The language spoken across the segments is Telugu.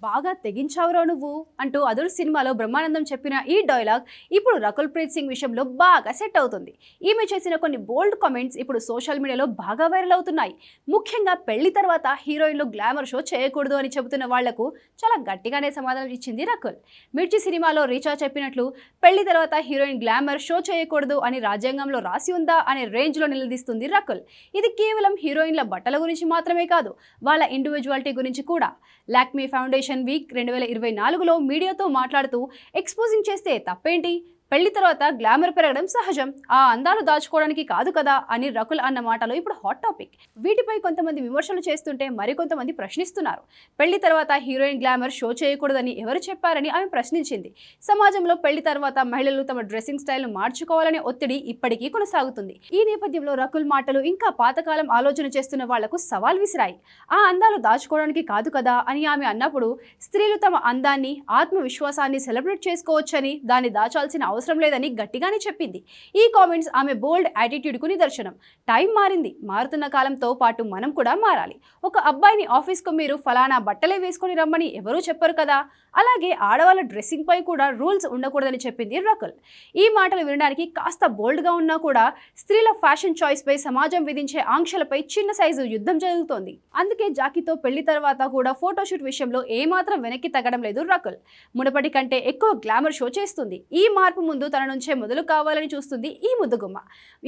బాగా తెగించావురా నువ్వు అంటూ అదుర్ సినిమాలో బ్రహ్మానందం చెప్పిన ఈ డైలాగ్ ఇప్పుడు రకుల్ ప్రీత్ సింగ్ విషయంలో బాగా సెట్ అవుతుంది. ఈమె చేసిన కొన్ని బోల్డ్ కామెంట్స్ ఇప్పుడు సోషల్ మీడియాలో బాగా వైరల్ అవుతున్నాయి. ముఖ్యంగా పెళ్లి తర్వాత హీరోయిన్లు గ్లామర్ షో చేయకూడదు అని చెబుతున్న వాళ్లకు చాలా గట్టిగానే సమాధానం ఇచ్చింది రకుల్. మిర్చి సినిమాలో రీచా చెప్పినట్లు పెళ్లి తర్వాత హీరోయిన్ గ్లామర్ షో చేయకూడదు అని రాజ్యాంగంలో రాసి ఉందా అనే రేంజ్ లో నిలదీస్తుంది రకుల్. ఇది కేవలం హీరోయిన్ల బట్టల గురించి మాత్రమే కాదు, వాళ్ళ ఇండివిజువాలిటీ గురించి కూడా. లాక్మీ ఫౌండేషన్ వీక్ 2024లో మీడియాతో మాట్లాడుతూ ఎక్స్పోజింగ్ చేస్తే తప్పేంటి, పెళ్లి తర్వాత గ్లామర్ పెరగడం సహజం, ఆ అందాలు దాచుకోవడానికి కాదు కదా అని రకుల్ అన్న మాటలు ఇప్పుడు హాట్ టాపిక్. వీటిపై కొంతమంది విమర్శలు చేస్తుంటే మరికొంతమంది ప్రశ్నిస్తున్నారు. పెళ్లి తర్వాత హీరోయిన్ గ్లామర్ షో చేయకూడదని ఎవరు చెప్పారని ఆమె ప్రశ్నించింది. సమాజంలో పెళ్లి తర్వాత మహిళలు తమ డ్రెస్సింగ్ స్టైల్ను మార్చుకోవాలనే ఒత్తిడి ఇప్పటికీ కొనసాగుతుంది. ఈ నేపథ్యంలో రకుల్ మాటలు ఇంకా పాతకాలం ఆలోచన చేస్తున్న వాళ్లకు సవాల్ విసిరాయి. ఆ అందాలు దాచుకోవడానికి కాదు కదా అని ఆమె అన్నప్పుడు స్త్రీలు తమ అందాన్ని, ఆత్మవిశ్వాసాన్ని సెలబ్రేట్ చేసుకోవచ్చని, దాన్ని దాచాల్సిన అవసరం లేదని గట్టిగానే చెప్పింది. ఈ కామెంట్స్ ఆమె బోల్డ్ యాటిట్యూడ్ కు నిదర్శనం. టైం మారింది, మారుతున్న కాలంతో పాటు మనం కూడా మారాలి. ఒక అబ్బాయిని ఆఫీస్కు మీరు ఫలానా బట్టలే వేసుకొని రమ్మని ఎవరూ చెప్పరు కదా, అలాగే ఆడవాళ్ళ డ్రెస్సింగ్ పై కూడా రూల్స్ ఉండకూడదని చెప్పింది రకుల్. ఈ మాటలు వినడానికి కాస్త బోల్డ్ గా ఉన్నా కూడా స్త్రీల ఫ్యాషన్ చాయిస్ పై సమాజం విధించే ఆంక్షలపై చిన్న సైజు యుద్ధం జరుగుతోంది. అందుకే జాకీతో పెళ్లి తర్వాత కూడా ఫోటోషూట్ విషయంలో ఏమాత్రం వెనక్కి తగ్గడం లేదు రకుల్. మునుపటి కంటే ఎక్కువ గ్లామర్ షో చేస్తుంది. ఈ మార్పు ముందు తన నుంచే మొదలు కావాలని చూస్తుంది ఈ ముద్దుగుమ్మ.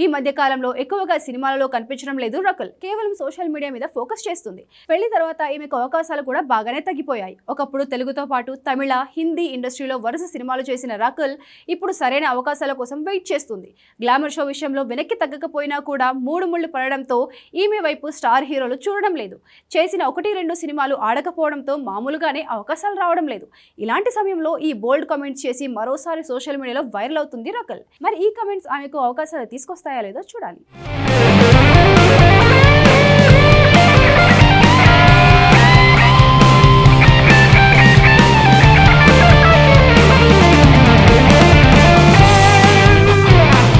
ఈ మధ్య కాలంలో ఎక్కువగా సినిమాలలో కనిపించడం లేదు రకుల్. కేవలం సోషల్ మీడియా మీద ఫోకస్ చేస్తుంది. పెళ్లి తర్వాత ఈమెకు అవకాశాలు కూడా బాగానే తగ్గిపోయాయి. ఒకప్పుడు తెలుగుతో పాటు తమిళ, హిందీ ఇండస్ట్రీలో వరుస సినిమాలు చేసిన రకుల్ ఇప్పుడు సరైన అవకాశాల కోసం వెయిట్ చేస్తుంది. గ్లామర్ షో విషయంలో వెనక్కి తగ్గకపోయినా కూడా మూడు ముళ్ళు పడడంతో ఈమె వైపు స్టార్ హీరోలు చూడడం లేదు. చేసిన 1-2 సినిమాలు ఆడకపోవడంతో మామూలుగానే అవకాశాలు రావడం లేదు. ఇలాంటి సమయంలో ఈ బోల్డ్ కామెంట్స్ చేసి మరోసారి సోషల్ మీడియాలో వైరల్ అవుతుంది రకుల్. మరి ఈ కామెంట్స్ ఆమెకు అవకాశాలు తీసుకొస్తాయా లేదో చూడాలి.